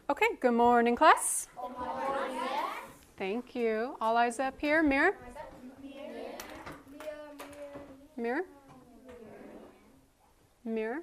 Okay, good morning, class. Good morning. Thank you. All eyes up here. Mirror. Mirror. Mirror.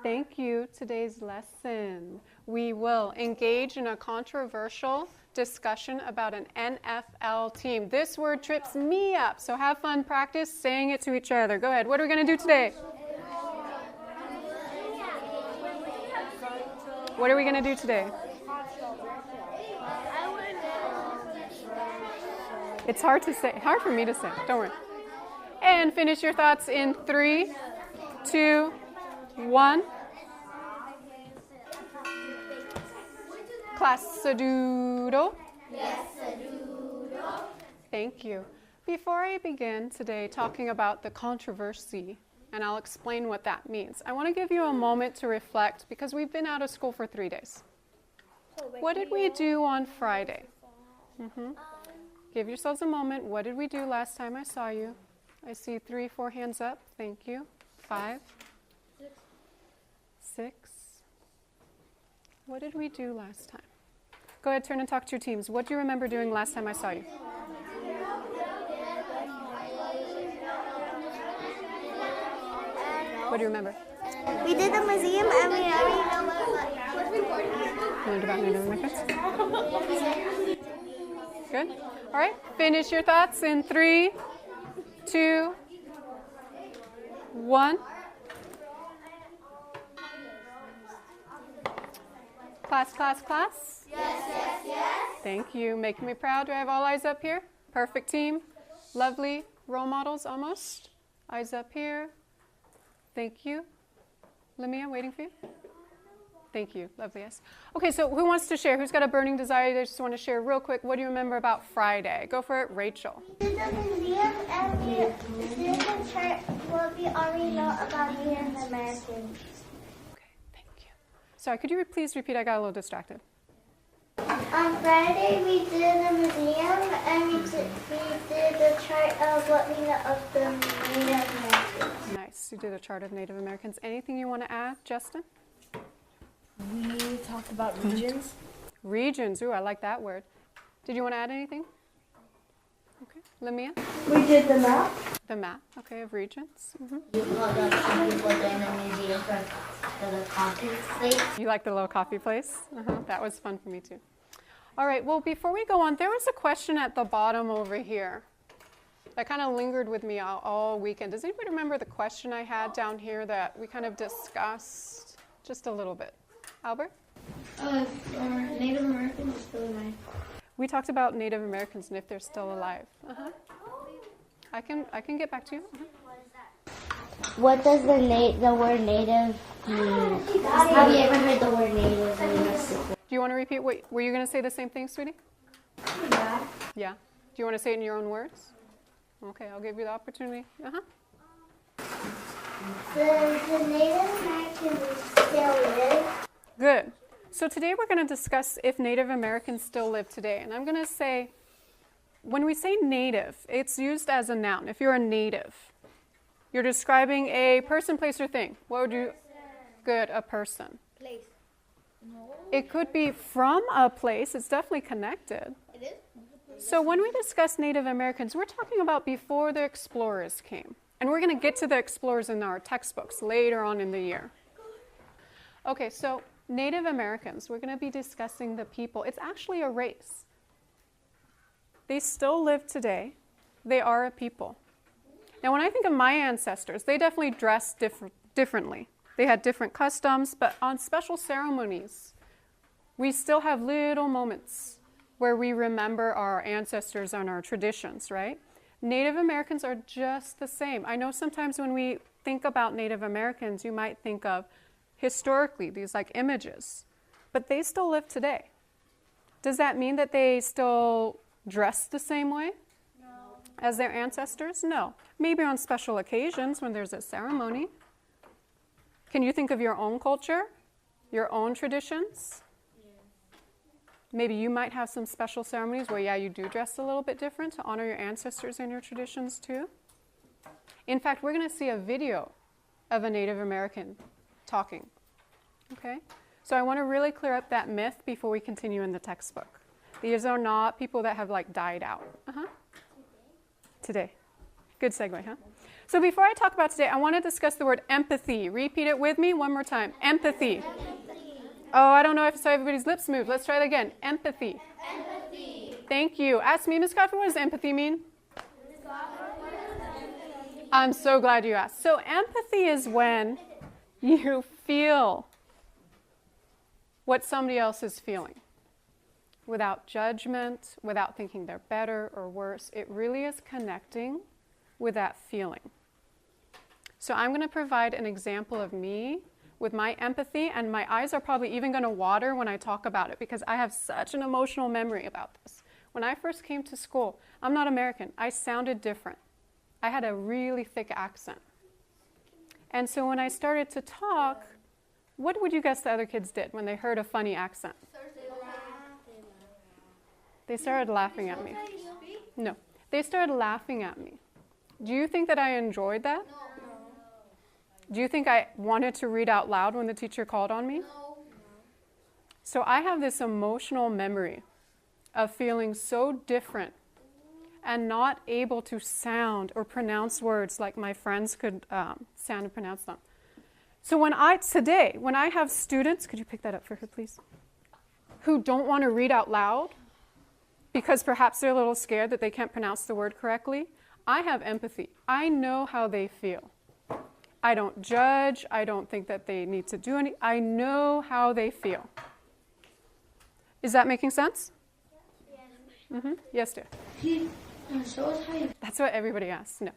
Thank you. Today's lesson, we will engage in a controversial discussion about an NFL team. This word trips me up, so have fun practice saying it to each other. Go ahead. What are we going to do today? What are we going to do today? It's hard to say, hard for me to say. Don't worry. And finish your thoughts in 3, 2, 1. Class, a doodle. Yes, a doodle. Thank you. Before I begin today talking about the controversy, and I'll explain what that means, I want to give you a moment to reflect because we've been out of school for 3 days. What did we do on Friday? Give yourselves a moment. What did we do last time I saw you? I see 3, 4 hands up. Thank you. 5, 6. What did we do last time? Go ahead, turn and talk to your teams. What do you remember doing last time I saw you? What do you remember? We did the museum and we learned about Native Americans. Good. All right. Finish your thoughts in 3, 2, 1. Class, class, class. Yes, yes, yes. Thank you. Making me proud. Do I have all eyes up here? Perfect team. Lovely role models almost. Eyes up here. Thank you. Lamia, waiting for you. Thank you. Lovely, yes. Okay, so who wants to share? Who's got a burning desire? They just want to share real quick. What do you remember about Friday? Go for it, Rachel. We did the museum and we did the chart what we already know about Native Americans. Okay, thank you. Sorry, could you please repeat? I got a little distracted. On Friday, we did the museum and we did the chart of what we know of the Native Americans. Nice. You did a chart of Native Americans. Anything you want to add, Justin? We talked about regions. Regions. Ooh, I like that word. Did you want to add anything? Okay. Lamia? We did the map. The map, okay, of regions. You called up some people in the museum for the coffee place. You like the little coffee place? That was fun for me too. All right, well, before we go on, there was a question at the bottom over here that kind of lingered with me all weekend. Does anybody remember the question I had down here that we kind of discussed just a little bit? Albert? Are Native Americans still alive? We talked about Native Americans and if they're still alive. I can get back to you. What does the word native mean? Have you ever heard the word native? Do you want to repeat? Were you going to say the same thing, sweetie? Yeah. Yeah. Do you want to say it in your own words? Okay, I'll give you the opportunity. The Native Americans still live. Good. So today we're going to discuss if Native Americans still live today. And I'm going to say, when we say native, it's used as a noun. If you're a native, you're describing a person, place, or thing. What would you? Good, a person. Place. No. It could be from a place. It's definitely connected. It is? So when we discuss Native Americans, we're talking about before the explorers came. And we're going to get to the explorers in our textbooks later on in the year. Okay, so Native Americans, we're going to be discussing the people. It's actually a race. They still live today. They are a people. Now, when I think of my ancestors, they definitely dressed differently. They had different customs, but on special ceremonies, we still have little moments where we remember our ancestors and our traditions, right? Native Americans are just the same. I know sometimes when we think about Native Americans, you might think of historically these like images, but they still live today. Does that mean that they still dress the same way as their ancestors? No. Maybe on special occasions when there's a ceremony. Can you think of your own culture, your own traditions? Maybe you might have some special ceremonies where, you do dress a little bit different to honor your ancestors and your traditions too. In fact, we're going to see a video of a Native American talking. Okay? So I want to really clear up that myth before we continue in the textbook. These are not people that have like died out. Today. Good segue, huh? So before I talk about today, I want to discuss the word empathy. Repeat it with me one more time. Empathy. Oh, I don't know if I saw everybody's lips move. Let's try it again. Empathy. Empathy. Thank you. Ask me, Ms. Godfrey, what does empathy mean? I'm so glad you asked. So empathy is when you feel what somebody else is feeling without judgment, without thinking they're better or worse. It really is connecting with that feeling. So I'm going to provide an example of me with my empathy, and my eyes are probably even going to water when I talk about it because I have such an emotional memory about this. When I first came to school, I'm not American. I sounded different. I had a really thick accent. And so when I started to talk, what would you guess the other kids did when they heard a funny accent? They started laughing at me. No, they started laughing at me. Do you think that I enjoyed that? No. Do you think I wanted to read out loud when the teacher called on me? No. So I have this emotional memory of feeling so different and not able to sound or pronounce words like my friends could sound and pronounce them. So when I have students, could you pick that up for her, please, who don't want to read out loud because perhaps they're a little scared that they can't pronounce the word correctly, I have empathy. I know how they feel. I don't judge. I don't think that they need to do anything. I know how they feel. Is that making sense? Yes. Yes, dear. That's what everybody asks. No.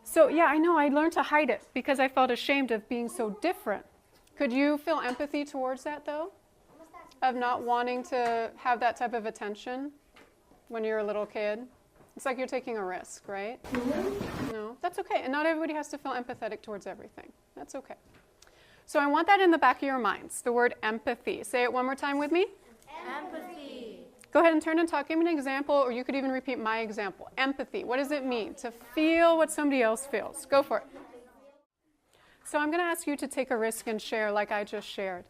So yeah, I know. I learned to hide it because I felt ashamed of being so different. Could you feel empathy towards that, though? Of not wanting to have that type of attention when you're a little kid? It's like you're taking a risk, right? No, that's okay. And not everybody has to feel empathetic towards everything. That's okay. So I want that in the back of your minds, the word empathy. Say it one more time with me. Empathy. Go ahead and turn and talk. Give me an example, or you could even repeat my example. Empathy. What does it mean? To feel what somebody else feels. Go for it. So I'm going to ask you to take a risk and share like I just shared.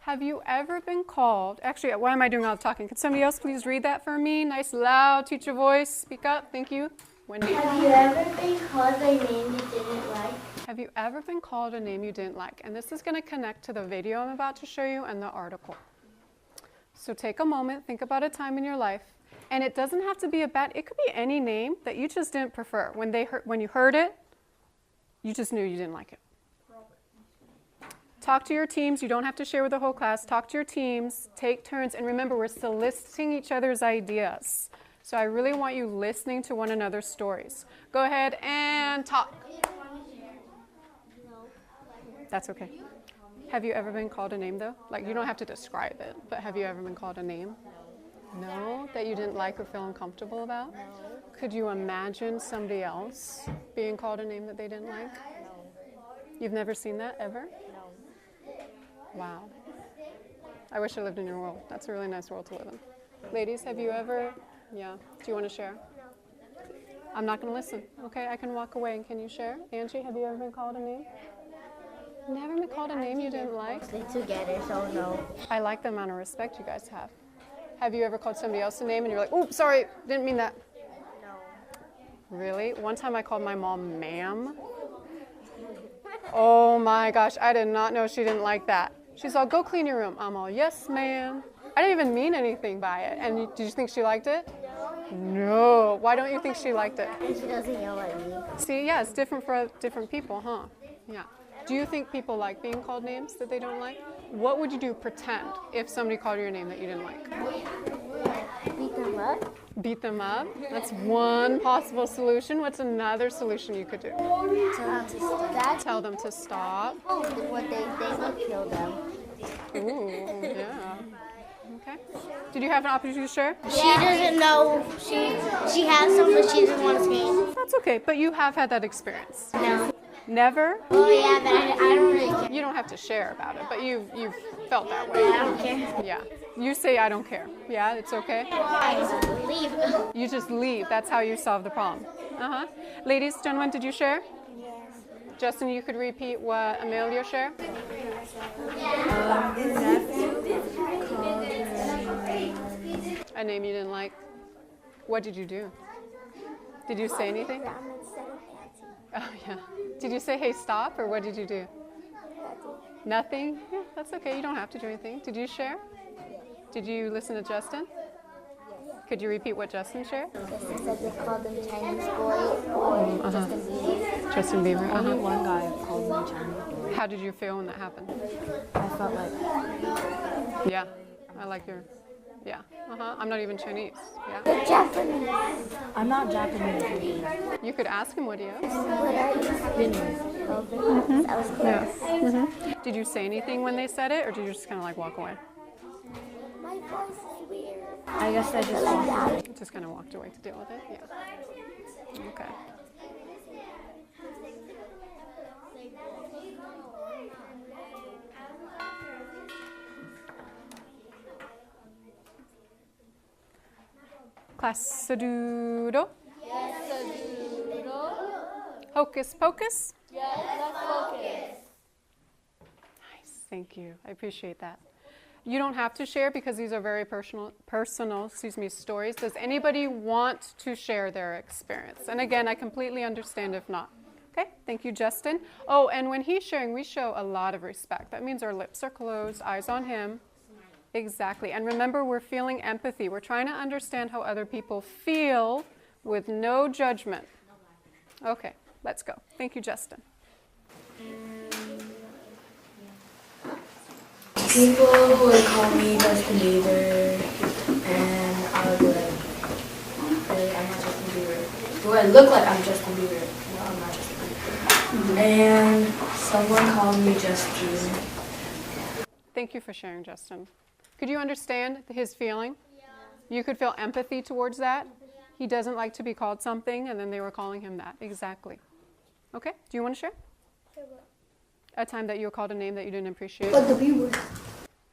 Have you ever been called, actually, why am I doing all the talking? Could somebody else please read that for me? Nice, loud teacher voice. Speak up. Thank you. Wendy. Have you ever been called a name you didn't like? Have you ever been called a name you didn't like? And this is going to connect to the video I'm about to show you and the article. So take a moment, think about a time in your life. And it doesn't have to be a bad, it could be any name that you just didn't prefer. When you heard it, you just knew you didn't like it. Talk to your teams. You don't have to share with the whole class. Talk to your teams. Take turns. And remember, we're soliciting each other's ideas. So I really want you listening to one another's stories. Go ahead and talk. That's okay. Have you ever been called a name, though? Like, you don't have to describe it, but have you ever been called a name? No? That you didn't like or feel uncomfortable about? No. Could you imagine somebody else being called a name that they didn't like? No. You've never seen that, ever? Wow. I wish I lived in your world. That's a really nice world to live in. Ladies, have you ever, do you want to share? No. I'm not going to listen. Okay, I can walk away. And can you share? Angie, have you ever been called a name? Never been called a name you didn't like? Together, so no. I like the amount of respect you guys have. Have you ever called somebody else a name and you're like, oh, sorry, didn't mean that? No. Really? One time I called my mom ma'am. Oh my gosh, I did not know she didn't like that. She's all, go clean your room. I'm all, yes, ma'am. I didn't even mean anything by it. And did you think she liked it? No. Why don't you think she liked it? She doesn't yell at me. See, yeah, it's different for different people, huh? Yeah. Do you think people like being called names that they don't like? What would you do, pretend, if somebody called you a name that you didn't like? Beat them up. Beat them up? That's one possible solution. What's another solution you could do? Tell them to stop. Oh, what they will kill them. Ooh, yeah. Okay. Did you have an opportunity to share? She doesn't know. She has some, but she doesn't want to say. That's okay, but you have had that experience. No. Never? Oh yeah, but I don't really care. You don't have to share about it, but you've felt that way. I don't care. Yeah. You say I don't care. Yeah, it's okay? I just leave. You just leave. That's how you solve the problem. Uh-huh. Ladies, gentlemen, did you share? Yes. Justin, you could repeat what Amelia shared? Her nephew called her. A name you didn't like? What did you do? Did you say anything? Oh, yeah. Did you say, hey, stop, or what did you do? Nothing? Yeah, that's okay. You don't have to do anything. Did you share? Did you listen to Justin? Could you repeat what Justin shared? Justin said they called him Chinese boy or Justin Bieber. Justin Bieber. Only one guy called me Chinese boy. How did you feel when that happened? I felt like Yeah, I like your, yeah. I'm not even Chinese. Yeah. Japanese. I'm not Japanese. You could ask him what he is. What are you? Vietnamese. That was close. Did you say anything when they said it, or did you just kind of like walk away? My voice is weird. I guess I just walked. Just kind of walked away to deal with it? Yeah. Okay. Class Sadudo? Hocus Pocus? Nice, thank you. I appreciate that. You don't have to share because these are very personal, stories. Does anybody want to share their experience? And again, I completely understand if not. Okay, thank you, Justin. Oh, and when he's sharing, we show a lot of respect. That means our lips are closed, eyes on him. Exactly. And remember, we're feeling empathy. We're trying to understand how other people feel with no judgment. Okay, let's go. Thank you, Justin. People would call me Justin Bieber, and I would be like, really, I'm not Justin Bieber. Do I look like I'm Justin Bieber? No, I'm not Justin Bieber. And someone called me Justine. Thank you for sharing, Justin. Could you understand his feeling? You could feel empathy towards that? He doesn't like to be called something, and then they were calling him that. Exactly. Okay, do you want to share? A time that you were called a name that you didn't appreciate? Like the B word.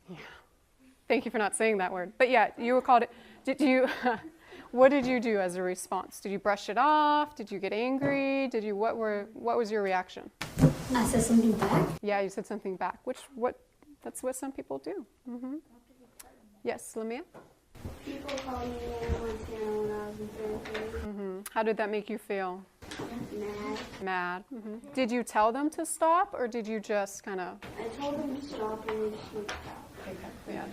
Yeah. Thank you for not saying that word. But yeah, you were called it. Did you, what did you do as a response? Did you brush it off? Did you get angry? Did you, what was your reaction? I said something back. Yeah, you said something back, that's what some people do. Mm-hmm. Yes, Lamia? People called me once when I was in third grade. Mm-hmm. How did that make you feel? Mad. Mad. Mm-hmm. Did you tell them to stop, or did you just kind of? I told them to stop and they just went to stop. Yeah.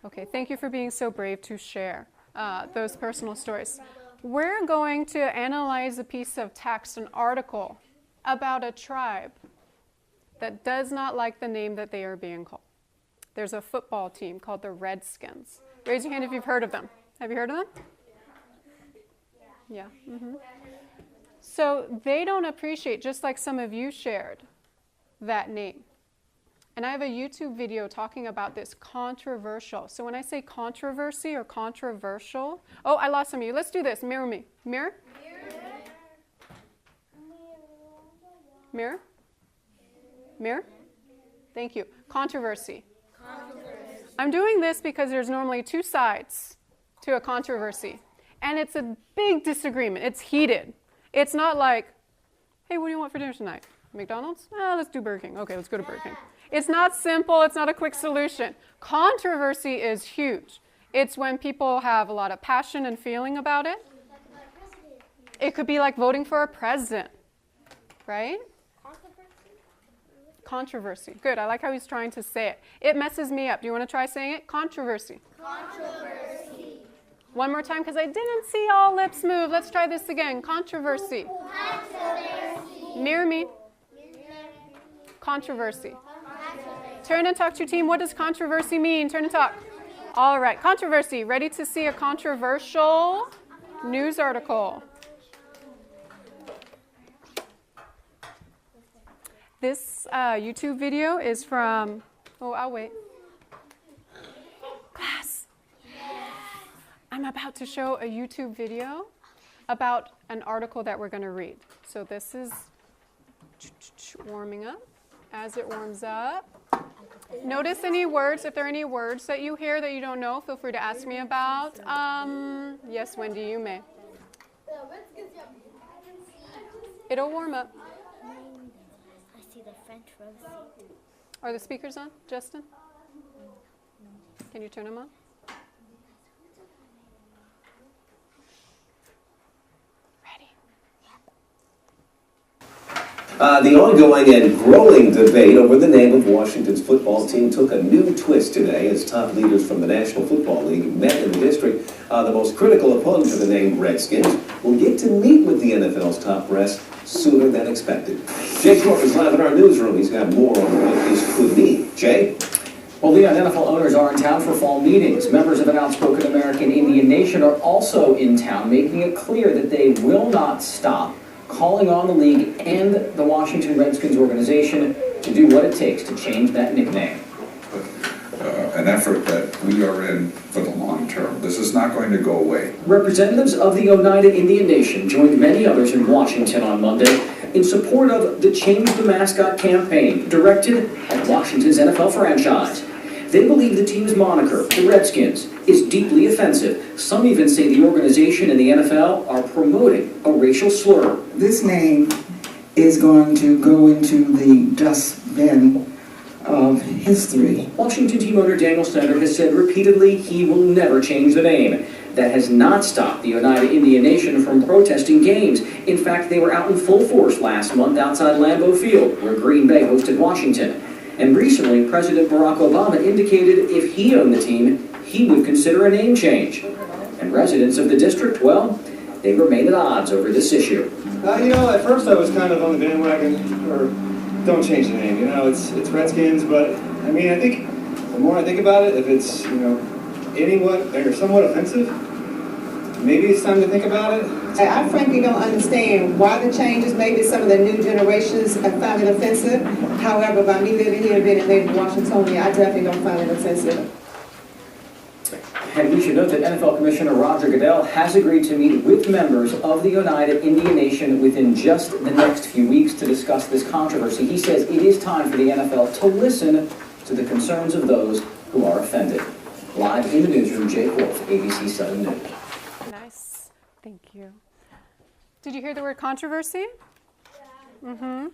Okay, thank you for being so brave to share those personal stories. We're going to analyze a piece of text, an article about a tribe that does not like the name that they are being called. There's a football team called the Redskins. Raise your hand if you've heard of them. Have you heard of them? Yeah. Mm-hmm. So they don't appreciate, just like some of you shared, that name. And I have a YouTube video talking about this controversial. So when I say controversy or controversial, oh, I lost some of you. Let's do this. Mirror me. Mirror? Mirror? Mirror? Thank you. Controversy. I'm doing this because there's normally two sides to a controversy. And it's a big disagreement. It's heated. It's not like, hey, what do you want for dinner tonight? McDonald's? Let's do Burger King. Okay, let's go to Burger King. It's not simple. It's not a quick solution. Controversy is huge. It's when people have a lot of passion and feeling about it. It could be like voting for a president, right? Controversy. Good. I like how he's trying to say it. It messes me up. Do you want to try saying it? Controversy. Controversy. One more time because I didn't see all lips move. Let's try this again. Controversy. Controversy. Mirror me. Controversy. Turn and talk to your team. What does controversy mean? Turn and talk. All right. Controversy. Ready to see a controversial news article? This YouTube video is from, I'll wait. Class. I'm about to show a YouTube video about an article that we're going to read. So this is warming up. As it warms up, notice any words. If there are any words that you hear that you don't know, feel free to ask me about. Yes, Wendy, you may. It'll warm up. I see the French rose. Are the speakers on, Justin? Can you turn them on? The ongoing and growing debate over the name of Washington's football team took a new twist today as top leaders from the National Football League met in the district. The most critical opponents of the name Redskins will get to meet with the NFL's top brass sooner than expected. Jay Corp is live in our newsroom. He's got more on what this could mean. Jay? Well, Leon, NFL owners are in town for fall meetings. Members of an outspoken American Indian nation are also in town, making it clear that they will not stop calling on the league and the Washington Redskins organization to do what it takes to change that nickname. An effort that we are in for the long term. This is not going to go away. Representatives of the Oneida Indian Nation joined many others in Washington on Monday in support of the Change the Mascot campaign directed at Washington's NFL franchise. They believe the team's moniker, the Redskins, is deeply offensive. Some even say the organization and the NFL are promoting a racial slur. This name is going to go into the dustbin of history. Washington team owner Daniel Snyder has said repeatedly he will never change the name. That has not stopped the Oneida Indian Nation from protesting games. In fact, they were out in full force last month outside Lambeau Field, where Green Bay hosted Washington. And recently, President Barack Obama indicated if he owned the team, he would consider a name change. And residents of the district, well, they remain at odds over this issue. At first I was kind of on the bandwagon, or don't change the name. It's Redskins, but I think the more I think about it, if it's anyone or somewhat offensive, maybe it's time to think about it. I frankly don't understand why the changes. Maybe some of the new generations have found it offensive. However, by me living here and being a native Washingtonian, I definitely don't find it offensive. And we should note that NFL Commissioner Roger Goodell has agreed to meet with members of the Oneida Indian Nation within just the next few weeks to discuss this controversy. He says it is time for the NFL to listen to the concerns of those who are offended. Live in the newsroom, Jay Wolf, ABC 7 News. Nice. Thank you. Did you hear the word controversy? Yeah. Mm-hmm.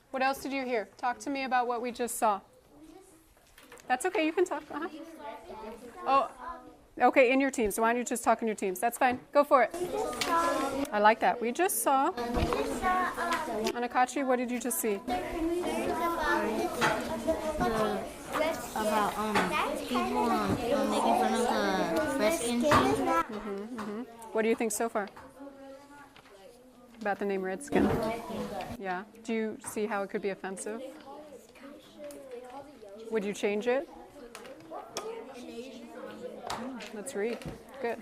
What else did you hear? Talk to me about what we just saw. That's okay. You can talk. Uh-huh. Oh, okay. In your teams. So why don't you just talk in your teams? That's fine. Go for it. I like that. We just saw. Anakachi, what did you just see? About people making fun of the Redskins team. What do you think so far about the name Redskin? Yeah. Do you see how it could be offensive? Would you change it? Let's read. Good.